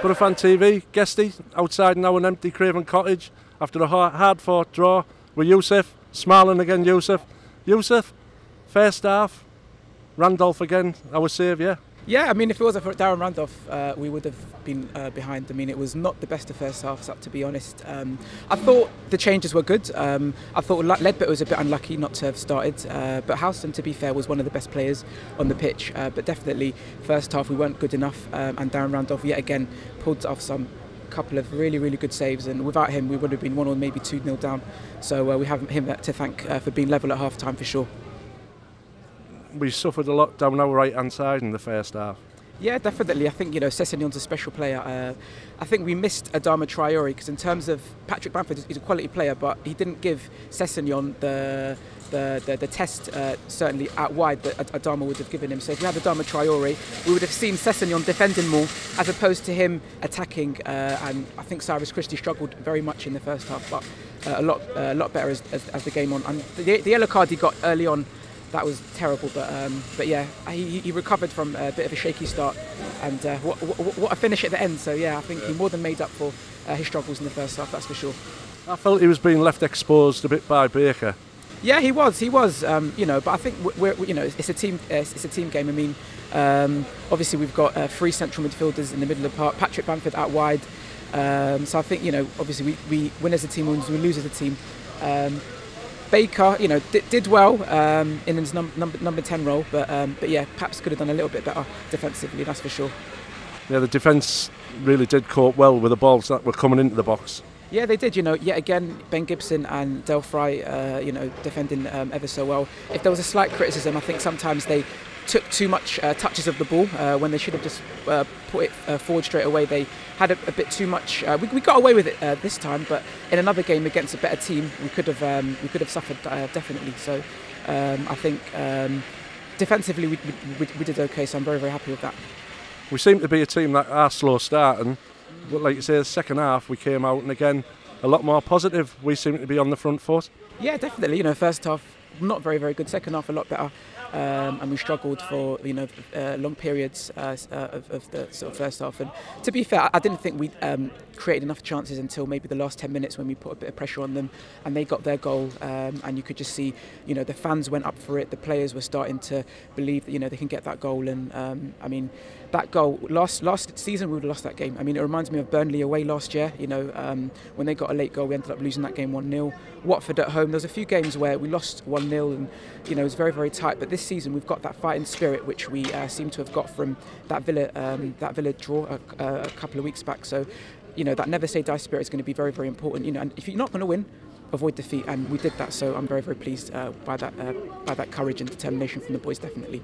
BoroFanTV, guesty, outside now an empty Craven Cottage after a hard-fought draw with Yusuf, smiling again Yusuf. Yusuf, first half, Randolph again, our saviour. Yeah, I mean, if it wasn't for Darren Randolph, we would have been behind. I mean, it was not the best of first halves, to be honest. I thought the changes were good. I thought Ledbetter was a bit unlucky not to have started, but Houston, to be fair, was one of the best players on the pitch. But definitely, first half we weren't good enough, and Darren Randolph yet again pulled off some couple of really good saves, and without him we would have been 1 or maybe 2-0 down. So we have him to thank for being level at half time for sure. We suffered a lot down our right hand side in the first half. Yeah, definitely. I think, Sessegnon's a special player. I think we missed Adama Traore because in terms of Patrick Bamford, he's a quality player, but he didn't give Sessegnon the test certainly out wide that Adama would have given him. So if we had Adama Traore, we would have seen Sessegnon defending more as opposed to him attacking. And I think Cyrus Christie struggled very much in the first half, but a lot better as the game on. And the yellow card he got early on, that was terrible, but yeah, he recovered from a bit of a shaky start, and what a finish at the end. So yeah, I think he more than made up for his struggles in the first half, that's for sure. I felt he was being left exposed a bit by Baker. Yeah, he was, but I think it's a team game. I mean, obviously we've got 3 central midfielders in the middle of the park, Patrick Bamford out wide. So I think obviously we win as a team, we lose as a team. Baker, did well in his number 10 role, but yeah, perhaps could have done a little bit better defensively, that's for sure. Yeah, the defence really did cope well with the balls that were coming into the box. Yeah, they did. Yet again, Ben Gibson and Del Fry, defending ever so well. If there was a slight criticism, I think sometimes they took too much touches of the ball when they should have just put it forward straight away. They had a bit too much. We got away with it this time, but in another game against a better team, we could have suffered definitely. So I think defensively we did okay. So I'm very happy with that. We seem to be a team that are slow starting, but like you say, the second half we came out and again a lot more positive. We seem to be on the front foot. Yeah, definitely. First half not very good. Second half a lot better. And we struggled for long periods of the sort of first half. And to be fair, I didn't think we created enough chances until maybe the last 10 minutes when we put a bit of pressure on them, and they got their goal. And you could just see, the fans went up for it. The players were starting to believe that they can get that goal. And I mean, that goal last season we would have lost that game. I mean, it reminds me of Burnley away last year. When they got a late goal, we ended up losing that game 1-0. Watford at home. There was a few games where we lost 1-0, and it was very tight. But this season we've got that fighting spirit which we seem to have got from that Villa draw a couple of weeks back. So that never say die spirit is going to be very important. And if you're not going to win, avoid defeat, and we did that. So I'm very pleased by that courage and determination from the boys, definitely.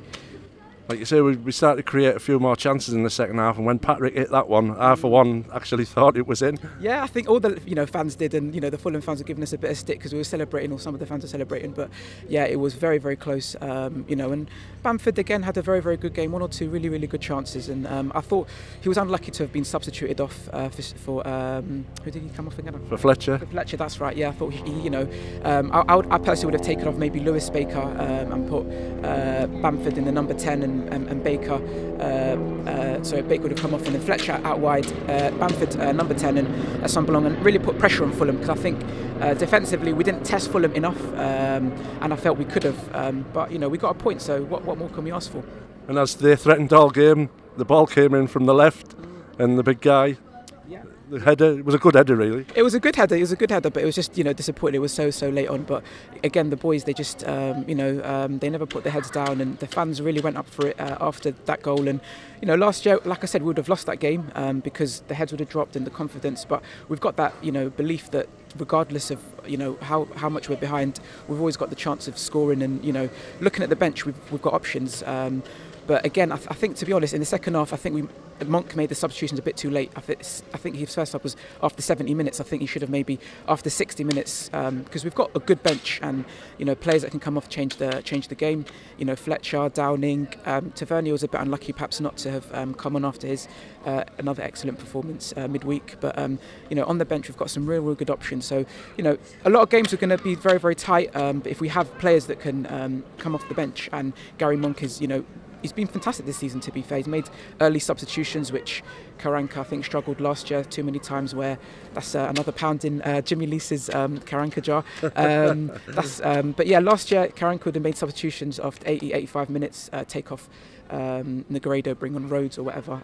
Like you say, we started to create a few more chances in the second half, and when Patrick hit that one, I for one actually thought it was in. Yeah, I think all the fans did, and the Fulham fans were giving us a bit of stick because we were celebrating, or some of the fans were celebrating. But yeah, it was very close. And Bamford again had a very good game, 1 or 2 really good chances, and I thought he was unlucky to have been substituted off for who did he come off again? For Fletcher. For Fletcher, that's right. Yeah, I thought I personally would have taken off maybe Lewis Baker and put Bamford in the number 10 and Baker. So Baker would have come off, and then Fletcher out wide, Bamford number 10 and Sunbalong, and really put pressure on Fulham, because I think defensively we didn't test Fulham enough, and I felt we could have, but we got a point, so what more can we ask for? And as they threatened all game, the ball came in from the left, and the big guy, the header, it was a good header really. It was a good header, but it was just disappointing. It was so late on, but again the boys, they just they never put their heads down, and the fans really went up for it after that goal. And last year, like I said, we would have lost that game because the heads would have dropped and the confidence, but we've got that belief that regardless of how much we're behind, we've always got the chance of scoring. And looking at the bench, we've got options. But again, I think, to be honest, in the second half, I think Monk made the substitutions a bit too late. I think his first half was after 70 minutes. I think he should have maybe after 60 minutes, because we've got a good bench and players that can come off, change the game. Fletcher, Downing, Tavernier was a bit unlucky perhaps not to have come on after his another excellent performance midweek. But on the bench we've got some real good options. So a lot of games are going to be very tight. But if we have players that can come off the bench, and Gary Monk is he's been fantastic this season, to be fair. He's made early substitutions, which Karanka, I think, struggled last year too many times, where that's another pound in Jimmy Leese's Karanka jar. But yeah, last year Karanka would have made substitutions after 80, 85 minutes, take off Negredo, bring on Rhodes or whatever.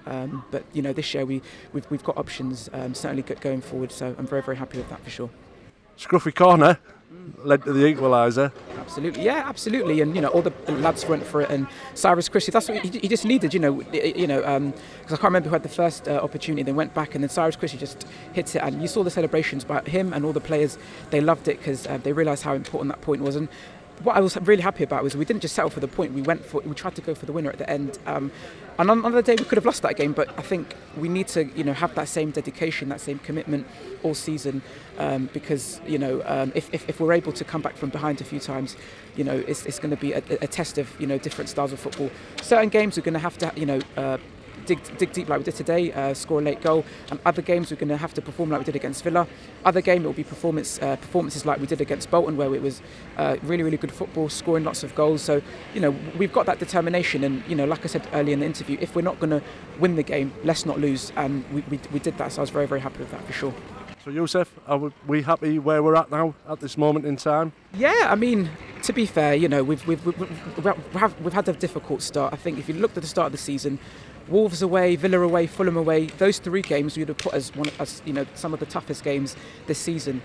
But you know, this year we've got options certainly going forward. So I'm very, very happy with that for sure. Scruffy corner led to the equaliser. Absolutely, yeah, absolutely, and you know, all the lads went for it, and Cyrus Christie, that's what he just needed, because I can't remember who had the first opportunity. They went back, and then Cyrus Christie just hits it, and you saw the celebrations by him and all the players. They loved it because they realised how important that point was. And what I was really happy about was we didn't just settle for the point. We tried to go for the winner at the end. And on another day we could have lost that game, but I think we need to, have that same dedication, that same commitment all season, because if we're able to come back from behind a few times, it's going to be a test of different styles of football. Certain games we're going to have to dig deep like we did today, score a late goal, and other games we're going to have to perform like we did against Villa. Other game it will be performances like we did against Bolton, where it was really, really good football, scoring lots of goals. So we've got that determination, and like I said earlier in the interview, if we're not going to win the game, let's not lose, and we did that. So I was very, very happy with that for sure. So Youssef, are we happy where we're at now at this moment in time? Yeah, I mean, to be fair, we've had a difficult start. I think if you looked at the start of the season, Wolves away, Villa away, Fulham away, those 3 games we would have put as some of the toughest games this season.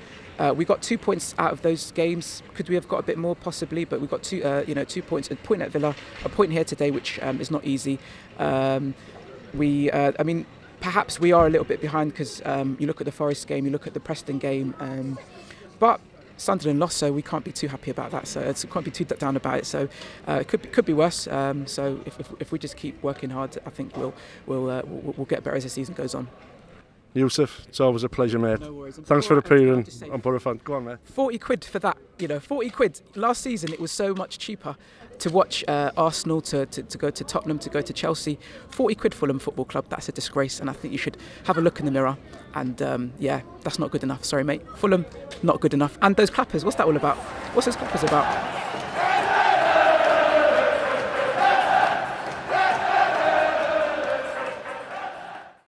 We got 2 points out of those games. Could we have got a bit more? Possibly, but we got 2 points. A point at Villa, a point here today, which is not easy. Perhaps we are a little bit behind because you look at the Forest game, you look at the Preston game, but Sunderland lost, so we can't be too happy about that. So it can't be too down about it. So it could be worse. So if we just keep working hard, I think we'll get better as the season goes on. Youssef, it's always a pleasure, mate. No worries. Thanks for appearing on BoroFan. Go on, mate. 40 quid for that. 40 quid. Last season it was so much cheaper to watch Arsenal, to go to Tottenham, to go to Chelsea. 40 quid Fulham Football Club, that's a disgrace, and I think you should have a look in the mirror. And that's not good enough. Sorry, mate. Fulham, not good enough. And those clappers, what's that all about? What's those clappers about?